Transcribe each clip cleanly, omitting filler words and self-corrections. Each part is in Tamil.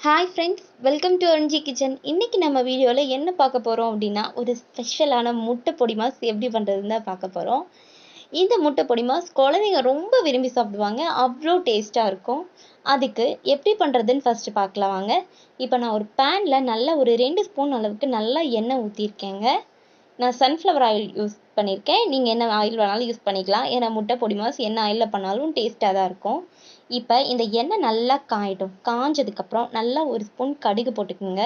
Hi friends, welcome to Arunji kitchen. இன்றைக்கி நம்ம வீடியோவில் என்ன பார்க்க போகிறோம் அப்படின்னா, ஒரு ஸ்பெஷலான முட்டை பொடி மாஸ் எப்படி பண்ணுறதுன்னு தான் பார்க்க போகிறோம். இந்த முட்டை பொடி மாஸ் குழந்தைங்க ரொம்ப விரும்பி சாப்பிடுவாங்க, அவ்வளோ டேஸ்ட்டாக இருக்கும். அதுக்கு எப்படி பண்ணுறதுன்னு ஃபஸ்ட்டு பார்க்கலாம் வாங்க. இப்போ நான் ஒரு பேனில் நல்லா ஒரு 2 ஸ்பூன் அளவுக்கு நல்லா எண்ணெய் ஊற்றிருக்கேங்க. நான் சன்ஃப்ளவர் ஆயில் யூஸ் பண்ணியிருக்கேன். நீங்கள் என்ன ஆயில் வேணாலும் யூஸ் பண்ணிக்கலாம். ஏன்னா முட்டை பொடி மாஸ் என்ன ஆயிலில் பண்ணாலும் டேஸ்ட்டாக தான் இருக்கும். இப்போ இந்த எண்ணெய் நல்லா காயட்டும். காஞ்சதுக்கப்புறம் நல்லா ஒரு ஸ்பூன் கடுகு போட்டுக்குங்க.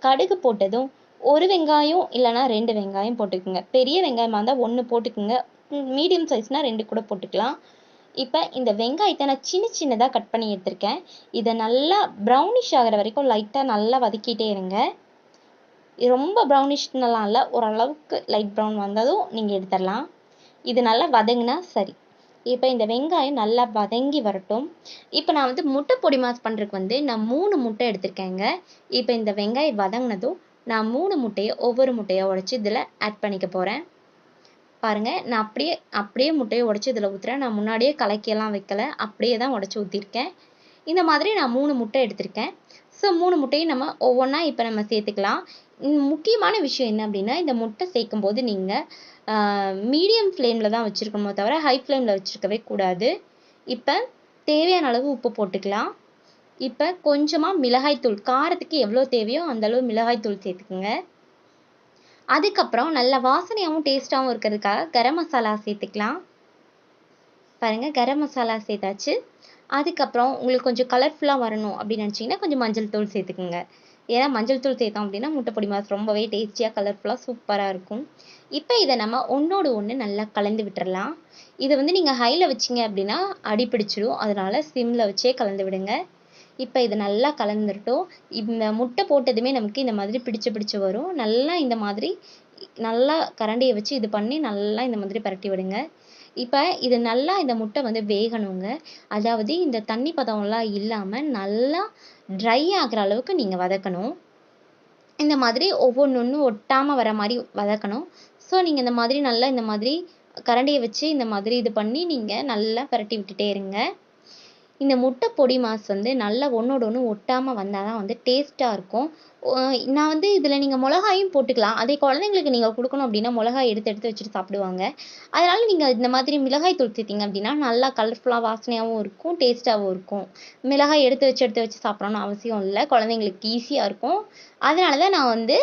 கடுகு போட்டதும் ஒரு வெங்காயம் இல்லைனா 2 வெங்காயம் போட்டுக்குங்க. பெரிய வெங்காயமாக இருந்தால் 1 போட்டுக்குங்க. மீடியம் சைஸ்னால் 2 கூட போட்டுக்கலாம். இப்போ இந்த வெங்காயத்தை நான் சின்ன சின்னதாக கட் பண்ணி எடுத்திருக்கேன். இதை நல்லா ப்ரௌனிஷ் ஆகிற வரைக்கும் லைட்டாக நல்லா வதக்கிட்டே இருங்க. ரொம்ப ப்ரௌனிஷ்னலாம் இல்லை, ஓரளவுக்கு லைட் ப்ரௌன் வந்ததும் நீங்கள் எடுத்துடலாம். இது நல்லா வதங்கினா சரி. இப்போ இந்த வெங்காயம் நல்லா வதங்கி வரட்டும். இப்போ நான் முட்டை பொடி மாஸ் பண்ணுறதுக்கு நான் 3 முட்டை எடுத்திருக்கேங்க. இப்போ இந்த வெங்காயம் வதங்கினதும் நான் 3 முட்டையை ஒவ்வொரு முட்டையை உடச்சி இதில் ஆட் பண்ணிக்க போகிறேன். பாருங்கள், நான் அப்படியே முட்டையை உடச்சி இதில் ஊற்றுறேன். நான் முன்னாடியே கலக்கியெல்லாம் வைக்கலை, அப்படியே தான் உடச்சி ஊற்றிருக்கேன். இந்த மாதிரி நான் 3 முட்டை எடுத்திருக்கேன். ஸோ 3 முட்டையும் நம்ம ஒவ்வொன்றா இப்போ நம்ம சேர்த்துக்கலாம். முக்கியமான விஷயம் என்ன அப்படின்னா, இந்த முட்டை சேர்க்கும் போது நீங்கள் மீடியம் ஃப்ளேமில் தான் வச்சுருக்கணுமோ தவிர ஹை ஃப்ளேமில் வச்சுருக்கவே கூடாது. இப்போ தேவையான அளவு உப்பு போட்டுக்கலாம். இப்போ கொஞ்சமாக மிளகாய்த்தூள், காரத்துக்கு எவ்வளோ தேவையோ அந்தளவு மிளகாய்த்தூள் சேர்த்துக்குங்க. அதுக்கப்புறம் நல்ல வாசனையாகவும் டேஸ்ட்டாகவும் இருக்கிறதுக்காக கரம் மசாலா சேர்த்துக்கலாம். பாருங்கள், கரம் மசாலா சேர்த்தாச்சு. அதுக்கப்புறம் உங்களுக்கு கொஞ்சம் கலர்ஃபுல்லாக வரணும் அப்படின்னு நினச்சிங்கன்னா கொஞ்சம் மஞ்சள் தூள் சேர்த்துக்குங்க. ஏன்னா மஞ்சள் தூள் சேர்த்தோம் அப்படின்னா முட்டை பொடி மாஸ் ரொம்பவே டேஸ்டியாக கலர்ஃபுல்லாக சூப்பராக இருக்கும். இப்போ இதை நம்ம ஒன்றோடு ஒன்று நல்லா கலந்து விட்டுறலாம். இதை நீங்கள் ஹையில் வச்சிங்க அப்படின்னா அடி பிடிச்சிடும், அதனால் சிம்மில் வச்சே கலந்து விடுங்க. இப்போ இது நல்லா கலந்துட்டோம். இந்த முட்டை போட்டதுமே நமக்கு இந்த மாதிரி பிடிச்சு வரும். நல்லா இந்த மாதிரி நல்லா கரண்டியை வச்சு இது பண்ணி நல்லா இந்த மாதிரி பரட்டி விடுங்க. இப்போ இது நல்லா இந்த முட்டை வேகணுங்க. அதாவது இந்த தண்ணி பதம்லாம் இல்லாமல் நல்லா ட்ரை ஆகிற அளவுக்கு நீங்கள் வதக்கணும். இந்த மாதிரி ஒவ்வொன்று ஒட்டாமல் வர மாதிரி வதக்கணும். ஸோ நீங்கள் இந்த மாதிரி நல்லா இந்த மாதிரி கரண்டியை வச்சு இந்த மாதிரி இது பண்ணி நீங்கள் நல்லா பரட்டி விட்டுட்டே இருங்க. இந்த முட்டை பொடி மாஸ் நல்லா ஒன்றோடு ஒன்று ஒட்டாமல் வந்தால் தான் டேஸ்ட்டாக இருக்கும். நான் இதில் நீங்கள் மிளகாயும் போட்டுக்கலாம். அதே குழந்தைங்களுக்கு நீங்கள் கொடுக்கணும் அப்படின்னா மிளகாய் எடுத்து வச்சுட்டு சாப்பிடுவாங்க. அதனால் நீங்கள் இந்த மாதிரி மிளகாய் தூள் சேர்த்திங்க அப்படின்னா நல்லா கலர்ஃபுல்லாக வாசனையாகவும் இருக்கும், டேஸ்ட்டாகவும் இருக்கும். மிளகாய் எடுத்து வச்சு சாப்பிட்றோன்னு அவசியம் இல்லை, குழந்தைங்களுக்கு ஈஸியாக இருக்கும். அதனால தான் நான்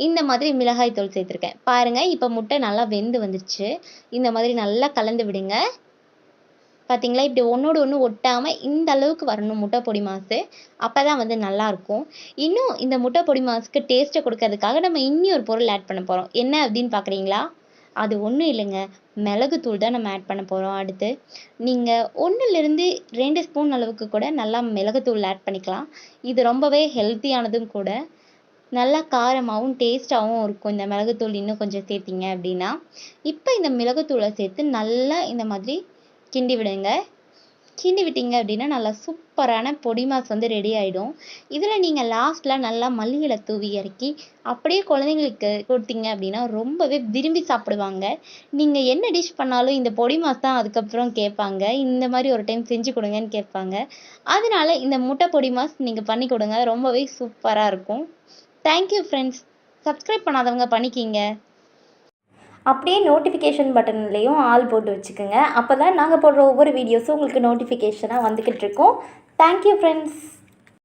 இந்த மாதிரி மிளகாய் தூள் சேர்த்துருக்கேன். பாருங்கள், இப்போ முட்டை நல்லா வெந்து வந்துடுச்சு. இந்த மாதிரி நல்லா கலந்து விடுங்க. பார்த்தீங்களா, இப்படி ஒன்றோடு ஒன்று ஒட்டாமல் இந்த அளவுக்கு வரணும் முட்டை பொடி மாஸ். அப்போ தான் நல்லாயிருக்கும். இன்னும் இந்த முட்டை பொடி மாஸுக்கு டேஸ்ட்டை கொடுக்கறதுக்காக நம்ம இன்னொரு பொருள் ஆட் பண்ண போகிறோம். என்ன அப்படின்னு பார்க்குறீங்களா? அது ஒன்றும் இல்லைங்க, மிளகுத்தூள் தான் நம்ம ஆட் பண்ண போகிறோம். அடுத்து நீங்கள் 1லேருந்து 2 ஸ்பூன் அளவுக்கு கூட நல்லா மிளகுத்தூள் ஆட் பண்ணிக்கலாம். இது ரொம்பவே ஹெல்த்தியானதும் கூட. நல்லா காரமாகவும் டேஸ்ட்டாகவும் இருக்கும் இந்த மிளகுத்தூள் இன்னும் கொஞ்சம் சேர்த்திங்க அப்படின்னா. இப்போ இந்த மிளகுத்தூளை சேர்த்து நல்லா இந்த மாதிரி கிண்டி விடுங்க. கிண்டி விட்டீங்க அப்படின்னா நல்லா சூப்பரான பொடி மாஸ் ரெடி ஆகிடும். இதில் நீங்கள் லாஸ்ட்டில் நல்லா மல்லி இலை தூவி இறக்கி அப்படியே குழந்தைங்களுக்கு கொடுத்தீங்க அப்படின்னா ரொம்பவே விரும்பி சாப்பிடுவாங்க. நீங்கள் என்ன டிஷ் பண்ணாலும் இந்த பொடி மாஸ் தான் அதுக்கப்புறம் கேட்பாங்க. இந்த மாதிரி ஒரு டைம் செஞ்சு கொடுங்கன்னு கேட்பாங்க. அதனால இந்த முட்டை பொடி மாஸ் நீங்கள் பண்ணி கொடுங்க, ரொம்பவே சூப்பராக இருக்கும். Thank you friends. சப்ஸ்கிரைப் பண்ணாதவங்க பண்ணிக்கிங்க. அப்படியே நோட்டிஃபிகேஷன் பட்டன்லேயும் ஆல் போட்டு வச்சுக்கோங்க. அப்போ தான் நாங்கள் போடுற ஒவ்வொரு வீடியோஸும் உங்களுக்கு நோட்டிஃபிகேஷனாக வந்துக்கிட்டு இருக்கோம். Thank you friends.